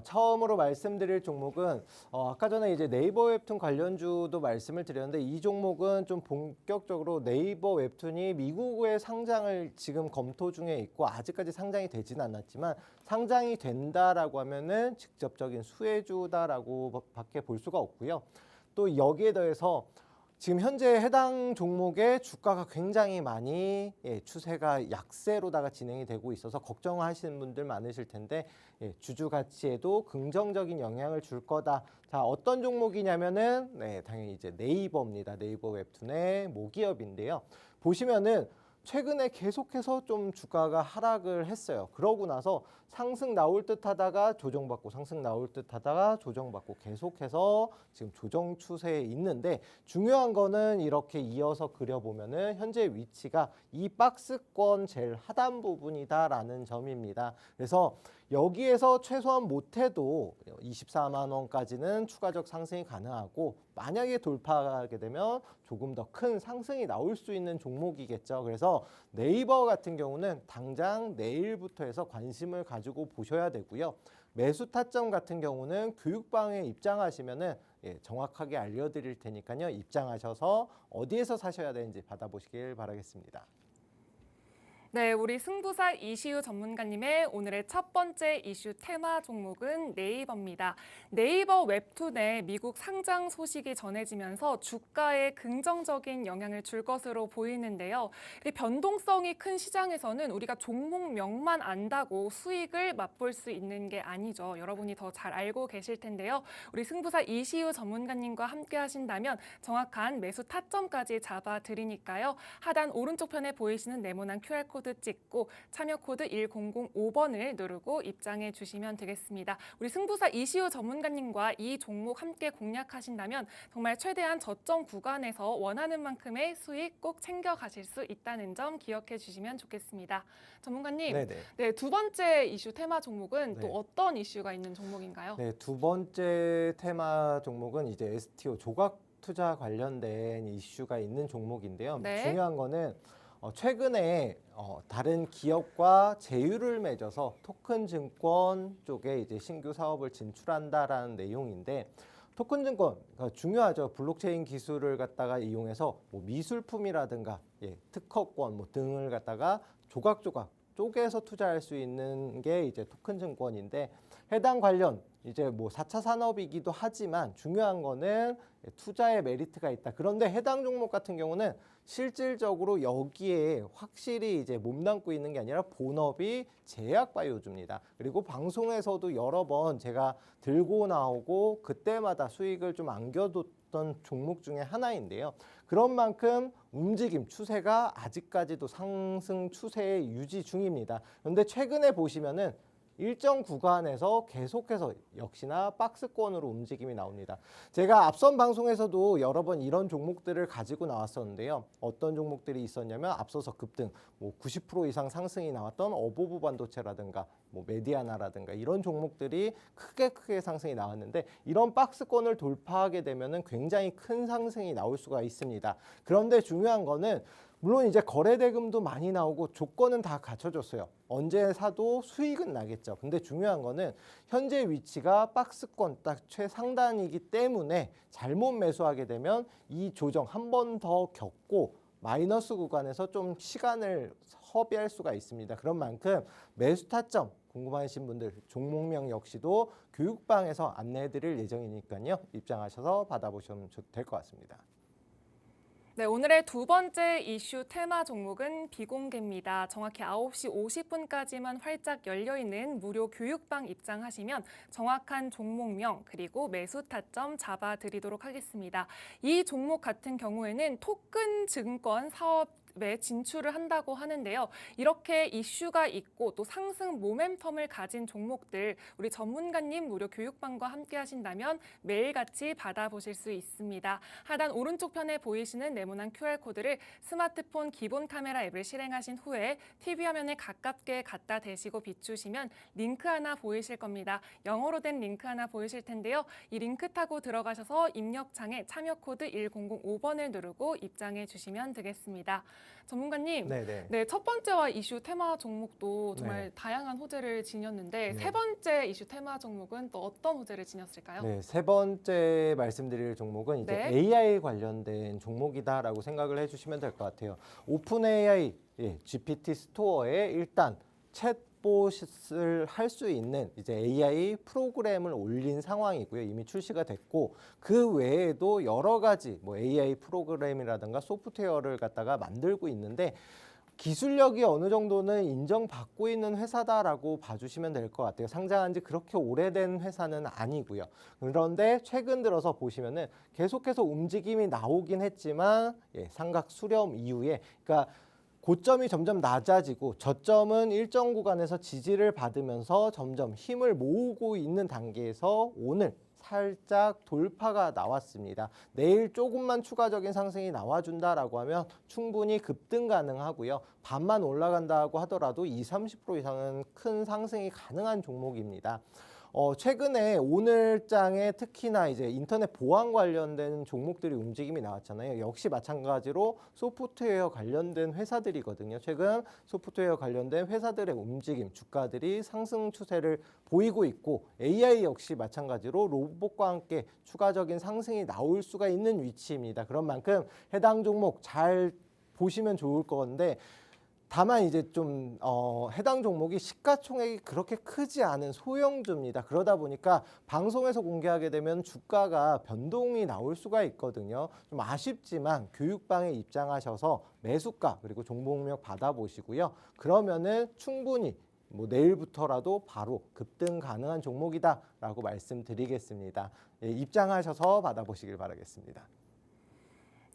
처음으로 말씀드릴 종목은 아까 전에 이제 네이버 웹툰 관련주도 말씀을 드렸는데 이 종목은 좀 본격적으로 네이버 웹툰이 미국의 상장을 지금 검토 중에 있고 아직까지 상장이 되지는 않았지만 상장이 된다라고 하면은 직접적인 수혜주다라고 밖에 볼 수가 없고요. 또 여기에 더해서 지금 현재 해당 종목의 주가가 굉장히 많이 추세가 약세로다가 진행이 되고 있어서 걱정하시는 분들 많으실 텐데 주주 가치에도 긍정적인 영향을 줄 거다. 자, 어떤 종목이냐면은 당연히 이제 네이버입니다. 네이버 웹툰의 모기업인데요. 보시면은 최근에 계속해서 좀 주가가 하락을 했어요. 그러고 나서 상승 나올 듯 하다가 조정받고 상승 나올 듯 하다가 조정받고 계속해서 지금 조정 추세에 있는데 중요한 거는 이렇게 이어서 그려보면은 현재 위치가 이 박스권 제일 하단 부분이다라는 점입니다. 그래서 여기에서 최소한 못해도 24만 원까지는 추가적 상승이 가능하고 만약에 돌파하게 되면 조금 더 큰 상승이 나올 수 있는 종목이겠죠. 그래서 네이버 같은 경우는 당장 내일부터 해서 관심을 가지고 보셔야 되고요. 매수 타점 같은 경우는 교육방에 입장하시면은 정확하게 알려드릴 테니까요. 입장하셔서 어디에서 사셔야 되는지 받아보시길 바라겠습니다. 네, 우리 승부사 이시우 전문가님의 오늘의 첫 번째 이슈 테마 종목은 네이버입니다. 네이버 웹툰의 미국 상장 소식이 전해지면서 주가에 긍정적인 영향을 줄 것으로 보이는데요. 이 변동성이 큰 시장에서는 우리가 종목명만 안다고 수익을 맛볼 수 있는 게 아니죠. 여러분이 더 잘 알고 계실 텐데요. 우리 승부사 이시우 전문가님과 함께 하신다면 정확한 매수 타점까지 잡아드리니까요. 하단 오른쪽 편에 보이시는 네모난 QR코드 찍고 참여 코드 1005번을 누르고 입장해 주시면 되겠습니다. 우리 승부사 이시우 전문가님과 이 종목 함께 공략하신다면 정말 최대한 저점 구간에서 원하는 만큼의 수익 꼭 챙겨 가실 수 있다는 점 기억해 주시면 좋겠습니다. 전문가님, 네, 두 번째 이슈 테마 종목은 또 어떤 이슈가 있는 종목인가요? 네, 두 번째 테마 종목은 이제 STO 조각 투자 관련된 이슈가 있는 종목인데요. 네. 중요한 거는 최근에 다른 기업과 제휴를 맺어서 토큰 증권 쪽에 이제 신규 사업을 진출한다라는 내용인데 토큰 증권 그러니까 중요하죠. 블록체인 기술을 갖다가 이용해서 뭐 미술품이라든가 특허권 뭐 등을 갖다가 조각조각 쪼개서 투자할 수 있는 게 이제 토큰 증권인데 해당 관련 이제 뭐 4차 산업이기도 하지만 중요한 거는 투자의 메리트가 있다. 그런데 해당 종목 같은 경우는 실질적으로 여기에 확실히 이제 몸담고 있는 게 아니라 본업이 제약바이오주입니다. 그리고 방송에서도 여러 번 제가 들고 나오고 그때마다 수익을 좀 안겨뒀던 종목 중에 하나인데요. 그런 만큼 움직임, 추세가 아직까지도 상승 추세에 유지 중입니다. 그런데 최근에 보시면은 일정 구간에서 계속해서 역시나 박스권으로 움직임이 나옵니다. 제가 앞선 방송에서도 여러 번 이런 종목들을 가지고 나왔었는데요. 어떤 종목들이 있었냐면 앞서서 급등, 뭐 90% 이상 상승이 나왔던 어보브 반도체라든가 뭐 메디아나라든가 이런 종목들이 크게 상승이 나왔는데 이런 박스권을 돌파하게 되면은 굉장히 큰 상승이 나올 수가 있습니다. 그런데 중요한 거는 물론 이제 거래 대금도 많이 나오고 조건은 다 갖춰졌어요. 언제 사도 수익은 나겠죠. 근데 중요한 거는 현재 위치가 박스권 딱 최상단이기 때문에 잘못 매수하게 되면 이 조정 한 번 더 겪고 마이너스 구간에서 좀 시간을 허비할 수가 있습니다. 그런 만큼 매수 타점 궁금하신 분들 종목명 역시도 교육방에서 안내해 드릴 예정이니까요. 입장하셔서 받아보시면 될 것 같습니다. 네, 오늘의 두 번째 이슈 테마 종목은 비공개입니다. 정확히 9시 50분까지만 활짝 열려있는 무료 교육방 입장하시면 정확한 종목명 그리고 매수 타점 잡아드리도록 하겠습니다. 이 종목 같은 경우에는 토큰 증권 사업에 진출을 한다고 하는데요. 이렇게 이슈가 있고 또 상승 모멘텀을 가진 종목들 우리 전문가님 무료 교육방과 함께 하신다면 매일같이 받아보실 수 있습니다. 하단 오른쪽 편에 보이시는 네모난 QR코드를 스마트폰 기본 카메라 앱을 실행하신 후에 TV 화면에 가깝게 갖다 대시고 비추시면 링크 하나 보이실 겁니다. 영어로 된 링크 하나 보이실 텐데요. 이 링크 타고 들어가셔서 입력창에 참여 코드 1005번을 누르고 입장해 주시면 되겠습니다. 전문가님, 네, 첫 번째와 이슈 테마 종목도 정말 다양한 호재를 지녔는데 세 번째 이슈 테마 종목은 또 어떤 호재를 지녔을까요? 네, 세 번째 말씀드릴 종목은 이제 AI 관련된 종목이다라고 생각을 해주시면 될 것 같아요. 오픈 AI GPT 스토어에 일단 챗봇을 할 수 있는 이제 AI 프로그램을 올린 상황이고요. 이미 출시가 됐고 그 외에도 여러 가지 뭐 AI 프로그램이라든가 소프트웨어를 갖다가 만들고 있는데 기술력이 어느 정도는 인정받고 있는 회사다라고 봐주시면 될 것 같아요. 상장한 지 그렇게 오래된 회사는 아니고요. 그런데 최근 들어서 보시면은 계속해서 움직임이 나오긴 했지만 삼각 수렴 이후에 그러니까 고점이 점점 낮아지고 저점은 일정 구간에서 지지를 받으면서 점점 힘을 모으고 있는 단계에서 오늘 살짝 돌파가 나왔습니다. 내일 조금만 추가적인 상승이 나와준다라고 하면 충분히 급등 가능하고요. 반만 올라간다고 하더라도 20-30% 이상은 큰 상승이 가능한 종목입니다. 최근에 오늘장에 특히나 이제 인터넷 보안 관련된 종목들이 움직임이 나왔잖아요. 역시 마찬가지로 소프트웨어 관련된 회사들이거든요. 최근 소프트웨어 관련된 회사들의 움직임, 주가들이 상승 추세를 보이고 있고 AI 역시 마찬가지로 로봇과 함께 추가적인 상승이 나올 수가 있는 위치입니다. 그런 만큼 해당 종목 잘 보시면 좋을 건데 다만 이제 좀 해당 종목이 시가총액이 그렇게 크지 않은 소형주입니다. 그러다 보니까 방송에서 공개하게 되면 주가가 변동이 나올 수가 있거든요. 좀 아쉽지만 교육방에 입장하셔서 매수가 그리고 종목명 받아보시고요. 그러면은 충분히 뭐 내일부터라도 바로 급등 가능한 종목이다라고 말씀드리겠습니다. 입장하셔서 받아보시길 바라겠습니다.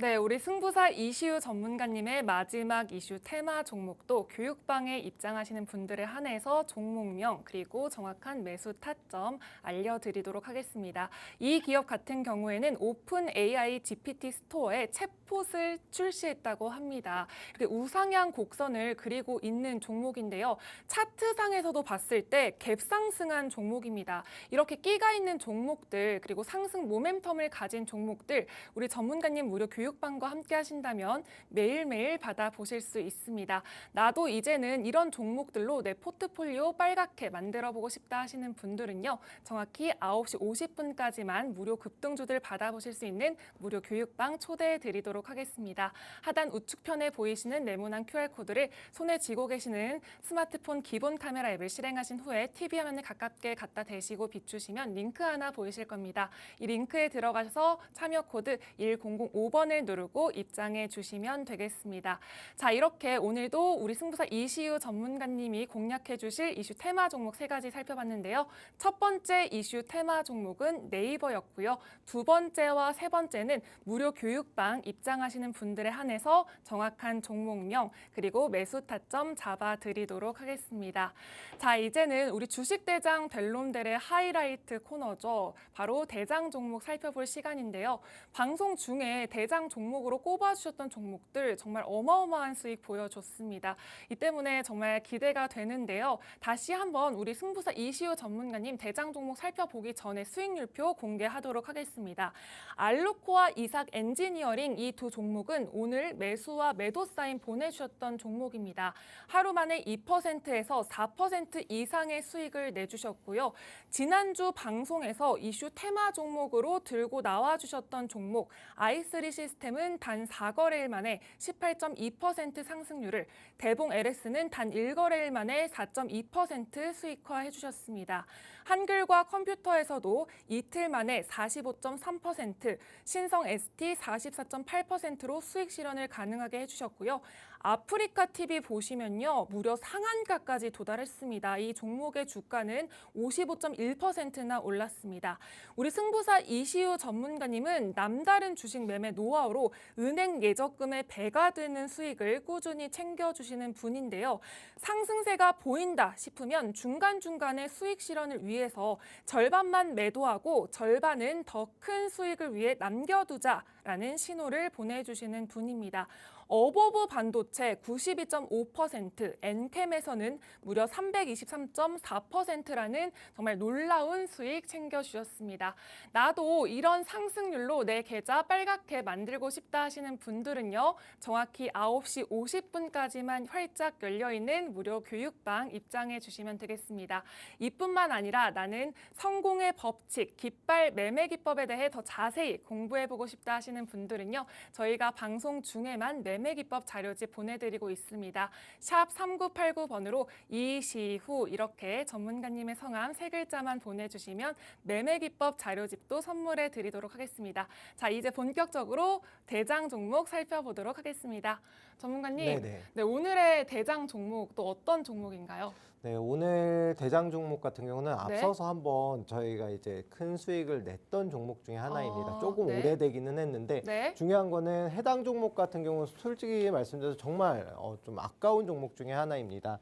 네, 우리 승부사 이시우 전문가님의 마지막 이슈 테마 종목도 교육방에 입장하시는 분들에 한해서 종목명 그리고 정확한 매수 타점 알려드리도록 하겠습니다. 이 기업 같은 경우에는 오픈 AI GPT 스토어에 챗봇을 출시했다고 합니다. 이렇게 우상향 곡선을 그리고 있는 종목인데요. 차트상에서도 봤을 때 갭상승한 종목입니다. 이렇게 끼가 있는 종목들 그리고 상승 모멘텀을 가진 종목들 우리 전문가님 무료 교육방과 함께 하신다면 매일매일 받아보실 수 있습니다. 나도 이제는 이런 종목들로 내 포트폴리오 빨갛게 만들어보고 싶다 하시는 분들은요. 정확히 9시 50분까지만 무료 급등주들 받아보실 수 있는 무료 교육방 초대해 드리도록 하겠습니다. 하단 우측편에 보이시는 네모난 QR코드를 손에 쥐고 계시는 스마트폰 기본 카메라 앱을 실행하신 후에 TV 화면을 가깝게 갖다 대시고 비추시면 링크 하나 보이실 겁니다. 이 링크에 들어가셔서 참여 코드 1005번을 누르고 입장해 주시면 되겠습니다. 자, 이렇게 오늘도 우리 승부사 이시우 전문가님이 공략해 주실 이슈 테마 종목 3가지 살펴봤는데요. 첫 번째 이슈 테마 종목은 네이버였고요. 두 번째와 세 번째는 무료 교육방 입장하시는 분들에 한해서 정확한 종목명 그리고 매수 타점 잡아드리도록 하겠습니다. 자, 이제는 우리 주식대장 벨롬델의 하이라이트 코너죠. 바로 대장 종목 살펴볼 시간인데요. 방송 중에 대장 종목으로 꼽아주셨던 종목들 정말 어마어마한 수익 보여줬습니다. 이 때문에 정말 기대가 되는데요. 다시 한번 우리 승부사 이시우 전문가님 대장 종목 살펴보기 전에 수익률표 공개하도록 하겠습니다. 알루코와 이삭 엔지니어링 이 두 종목은 오늘 매수와 매도 사인 보내주셨던 종목입니다. 하루 만에 2%에서 4% 이상의 수익을 내주셨고요. 지난주 방송에서 이슈 테마 종목으로 들고 나와주셨던 종목 i3 시스템은 단 4거래일 만에 18.2% 상승률을, 대봉 LS는 단 1거래일 만에 4.2% 수익화해 주셨습니다. 한글과 컴퓨터에서도 이틀 만에 45.3%, 신성 ST 44.8%로 수익 실현을 가능하게 해주셨고요. 아프리카 TV 보시면요. 무려 상한가까지 도달했습니다. 이 종목의 주가는 55.1%나 올랐습니다. 우리 승부사 이시우 전문가님은 남다른 주식 매매 노하우로 은행 예적금의 배가 되는 수익을 꾸준히 챙겨주시는 분인데요. 상승세가 보인다 싶으면 중간중간에 수익 실현을 위해서 절반만 매도하고 절반은 더 큰 수익을 위해 남겨두자라는 신호를 보내주시는 분입니다. 어버브 반도체 92.5%, 엔캠에서는 무려 323.4%라는 정말 놀라운 수익 챙겨주셨습니다. 나도 이런 상승률로 내 계좌 빨갛게 만들고 싶다 하시는 분들은요. 정확히 9시 50분까지만 활짝 열려있는 무료 교육방 입장해 주시면 되겠습니다. 이뿐만 아니라 나는 성공의 법칙, 깃발 매매 기법에 대해 더 자세히 공부해보고 싶다 하시는 분들은요. 저희가 방송 중에만 매매 기법 자료집 보내드리고 있습니다. 샵 3989번으로 이시후 이렇게 전문가님의 성함 3글자만 보내주시면 매매 기법 자료집도 선물해 드리도록 하겠습니다. 자, 이제 본격적으로 대장 종목 살펴보도록 하겠습니다. 전문가님, 네, 오늘의 대장 종목 또 어떤 종목인가요? 네, 오늘 대장 종목 같은 경우는 앞서서 한번 저희가 이제 큰 수익을 냈던 종목 중에 하나입니다. 조금 오래되기는 했는데 중요한 거는 해당 종목 같은 경우는 솔직히 말씀드려서 정말 좀 아까운 종목 중에 하나입니다.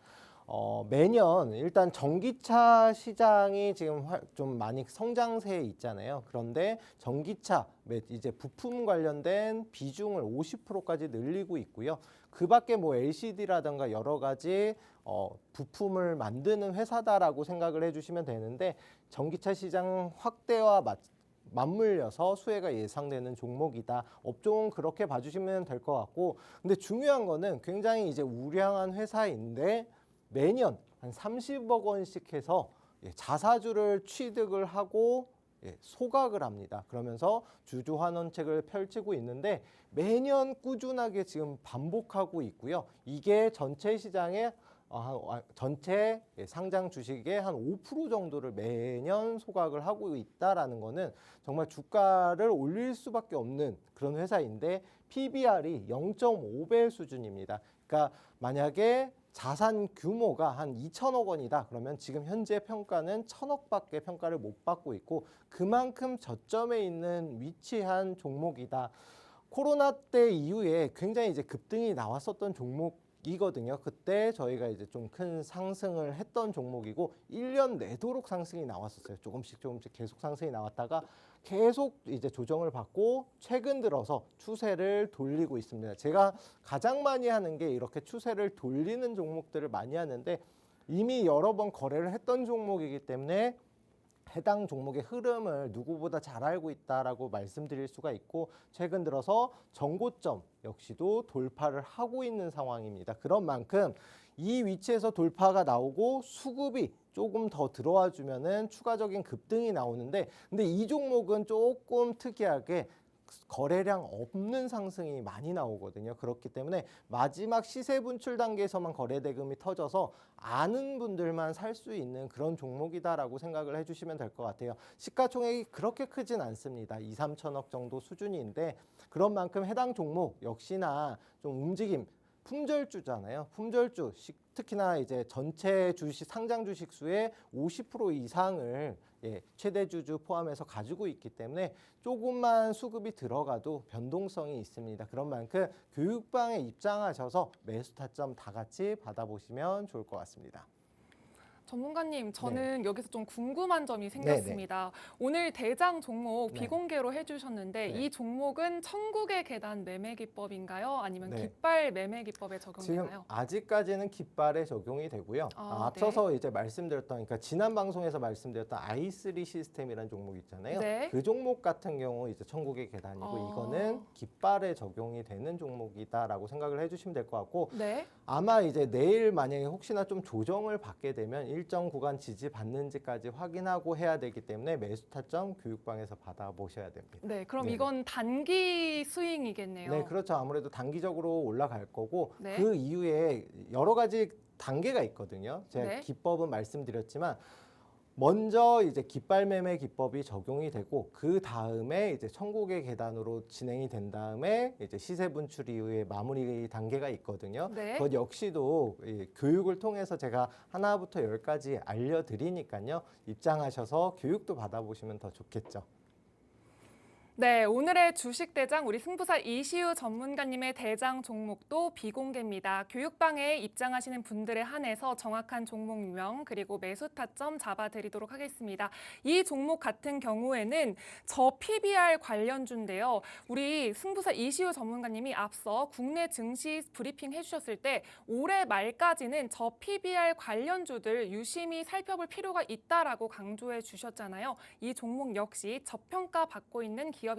매년 일단 전기차 시장이 지금 좀 많이 성장세에 있잖아요. 그런데 전기차 이제 부품 관련된 비중을 50%까지 늘리고 있고요. 그 밖에 뭐 LCD라든가 여러 가지 부품을 만드는 회사다라고 생각을 해주시면 되는데 전기차 시장 확대와 맞물려서 수혜가 예상되는 종목이다. 업종은 그렇게 봐주시면 될 것 같고, 근데 중요한 거는 굉장히 이제 우량한 회사인데 매년 한 30억 원씩 해서 자사주를 취득을 하고 소각을 합니다. 그러면서 주주 환원책을 펼치고 있는데 매년 꾸준하게 지금 반복하고 있고요. 이게 전체 시장의 전체 상장 주식의 한 5% 정도를 매년 소각을 하고 있다라는 거는 정말 주가를 올릴 수밖에 없는 그런 회사인데 PBR이 0.5배 수준입니다. 그러니까 만약에 자산 규모가 한 2천억 원이다. 그러면 지금 현재 평가는 1,000억밖에 평가를 못 받고 있고 그만큼 저점에 있는 위치한 종목이다. 코로나 때 이후에 굉장히 이제 급등이 나왔었던 종목이거든요. 그때 저희가 이제 좀 큰 상승을 했던 종목이고 1년 내도록 상승이 나왔었어요. 조금씩 계속 상승이 나왔다가 계속 이제 조정을 받고 최근 들어서 추세를 돌리고 있습니다. 제가 가장 많이 하는 게 이렇게 추세를 돌리는 종목들을 많이 하는데 이미 여러 번 거래를 했던 종목이기 때문에 해당 종목의 흐름을 누구보다 잘 알고 있다라고 말씀드릴 수가 있고 최근 들어서 정고점 역시도 돌파를 하고 있는 상황입니다. 그런 만큼 이 위치에서 돌파가 나오고 수급이 조금 더 들어와 주면은 추가적인 급등이 나오는데 근데 이 종목은 조금 특이하게 거래량 없는 상승이 많이 나오거든요. 그렇기 때문에 마지막 시세 분출 단계에서만 거래 대금이 터져서 아는 분들만 살 수 있는 그런 종목이다라고 생각을 해주시면 될 것 같아요. 시가총액이 그렇게 크진 않습니다. 2, 3천억 정도 수준인데 그런 만큼 해당 종목 역시나 좀 움직임 품절주잖아요. 품절주 특히나 이제 전체 주식 상장 주식 수의 50% 이상을 최대 주주 포함해서 가지고 있기 때문에 조금만 수급이 들어가도 변동성이 있습니다. 그런 만큼 교육방에 입장하셔서 매수 타점 다 같이 받아보시면 좋을 것 같습니다. 전문가님, 저는 여기서 좀 궁금한 점이 생겼습니다. 오늘 대장 종목 네. 비공개로 해주셨는데 네. 이 종목은 천국의 계단 매매 기법인가요? 아니면 네. 깃발 매매 기법에 지금 적용되나요? 아직까지는 깃발에 적용이 되고요. 앞서서 이제 말씀드렸던 그러니까 지난 방송에서 말씀드렸던 i3 시스템이라는 종목 있잖아요. 네. 그 종목 같은 경우 이제 천국의 계단이고 이거는 깃발에 적용이 되는 종목이다라고 생각을 해주시면 될 것 같고 네. 아마 이제 내일 만약에 혹시나 좀 조정을 받게 되면 일정 구간 지지받는지까지 확인하고 해야 되기 때문에 매수 타점 교육방에서 받아보셔야 됩니다. 네, 그럼 네. 이건 단기 스윙이겠네요. 네, 그렇죠. 아무래도 단기적으로 올라갈 거고 네. 그 이후에 여러 가지 단계가 있거든요. 제가 네. 기법은 말씀드렸지만 먼저 이제 깃발 매매 기법이 적용이 되고 그 다음에 이제 천국의 계단으로 진행이 된 다음에 이제 시세 분출 이후에 마무리 단계가 있거든요. 네. 그것 역시도 이 교육을 통해서 제가 하나부터 10까지 알려드리니까요. 입장하셔서 교육도 받아보시면 더 좋겠죠. 네, 오늘의 주식대장 우리 승부사 이시우 전문가님의 대장 종목도 비공개입니다. 교육방에 입장하시는 분들에 한해서 정확한 종목명 그리고 매수 타점 잡아드리도록 하겠습니다. 이 종목 같은 경우에는 저 PBR 관련주인데요. 우리 승부사 이시우 전문가님이 앞서 국내 증시 브리핑 해주셨을 때 올해 말까지는 저 PBR 관련주들 유심히 살펴볼 필요가 있다라고 강조해 주셨잖아요. 이 종목 역시 저평가 받고 있는 기업입니다.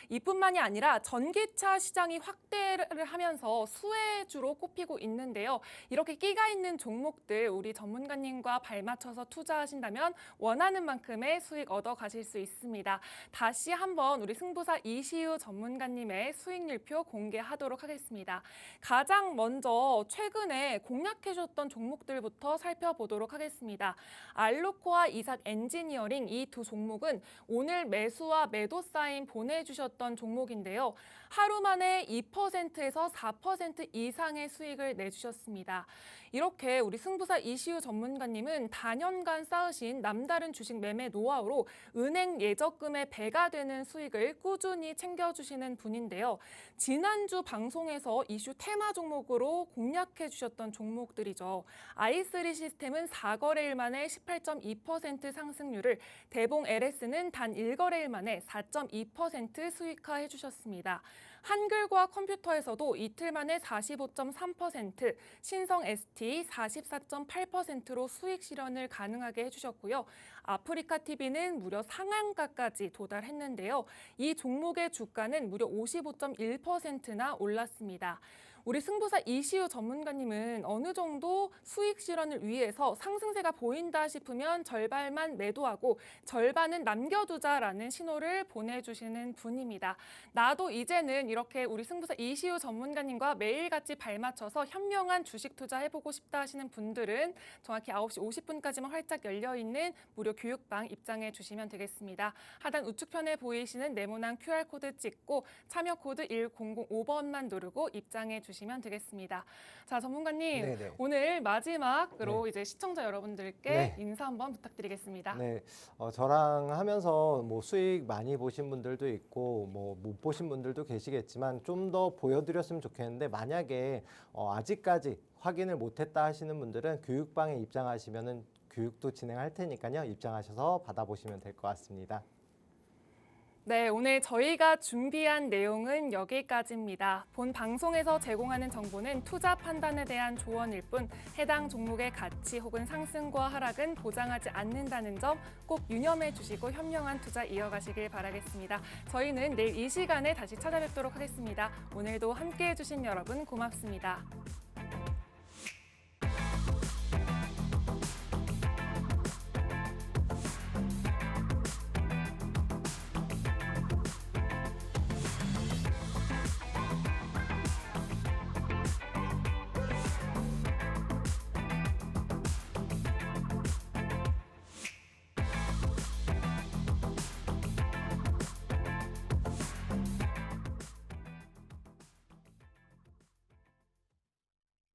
이뿐만이 아니라 전기차 시장이 확대를 하면서 수혜주로 꼽히고 있는데요. 이렇게 끼가 있는 종목들 우리 전문가님과 발맞춰서 투자하신다면 원하는 만큼의 수익 얻어 가실 수 있습니다. 다시 한번 우리 승부사 이시우 전문가님의 수익률표 공개하도록 하겠습니다. 가장 먼저 최근에 공략해 주셨던 종목들부터 살펴보도록 하겠습니다. 알루코와 이삭 엔지니어링 이 두 종목은 오늘 매수와 매도 사인 보내주셨던 종목인데요. 하루 만에 2%에서 4% 이상의 수익을 내주셨습니다. 이렇게 우리 승부사 이시우 전문가님은 다년간 쌓으신 남다른 주식 매매 노하우로 은행 예적금의 배가 되는 수익을 꾸준히 챙겨주시는 분인데요. 지난주 방송에서 이슈 테마 종목으로 공략해 주셨던 종목들이죠. i3 시스템은 4거래일 만에 18.2% 상승률을, 대봉 LS는 단 1거래일 만에 4.2% 수익화해 주셨습니다. 한글과 컴퓨터에서도 이틀 만에 45.3%, 신성 ST 44.8%로 수익 실현을 가능하게 해주셨고요. 아프리카 TV는 무려 상한가까지 도달했는데요. 이 종목의 주가는 무려 55.1%나 올랐습니다. 우리 승부사 이시우 전문가님은 어느 정도 수익 실현을 위해서 상승세가 보인다 싶으면 절반만 매도하고 절반은 남겨두자라는 신호를 보내주시는 분입니다. 나도 이제는 이렇게 우리 승부사 이시우 전문가님과 매일같이 발맞춰서 현명한 주식 투자해보고 싶다 하시는 분들은 정확히 9시 50분까지만 활짝 열려있는 무료 교육방 입장해 주시면 되겠습니다. 하단 우측편에 보이시는 네모난 QR코드 찍고 참여 코드 1005번만 누르고 입장해 주시면 주시면 되겠습니다. 자, 전문가님, 네네. 오늘 마지막으로 이제 시청자 여러분들께 네. 인사 한번 부탁드리겠습니다. 네, 저랑 하면서 뭐 수익 많이 보신 분들도 있고 뭐 못 보신 분들도 계시겠지만 좀 더 보여드렸으면 좋겠는데 만약에 아직까지 확인을 못했다 하시는 분들은 교육방에 입장하시면은 교육도 진행할 테니까요. 입장하셔서 받아보시면 될 것 같습니다. 네, 오늘 저희가 준비한 내용은 여기까지입니다. 본 방송에서 제공하는 정보는 투자 판단에 대한 조언일 뿐 해당 종목의 가치 혹은 상승과 하락은 보장하지 않는다는 점 꼭 유념해 주시고 현명한 투자 이어가시길 바라겠습니다. 저희는 내일 이 시간에 다시 찾아뵙도록 하겠습니다. 오늘도 함께해 주신 여러분 고맙습니다.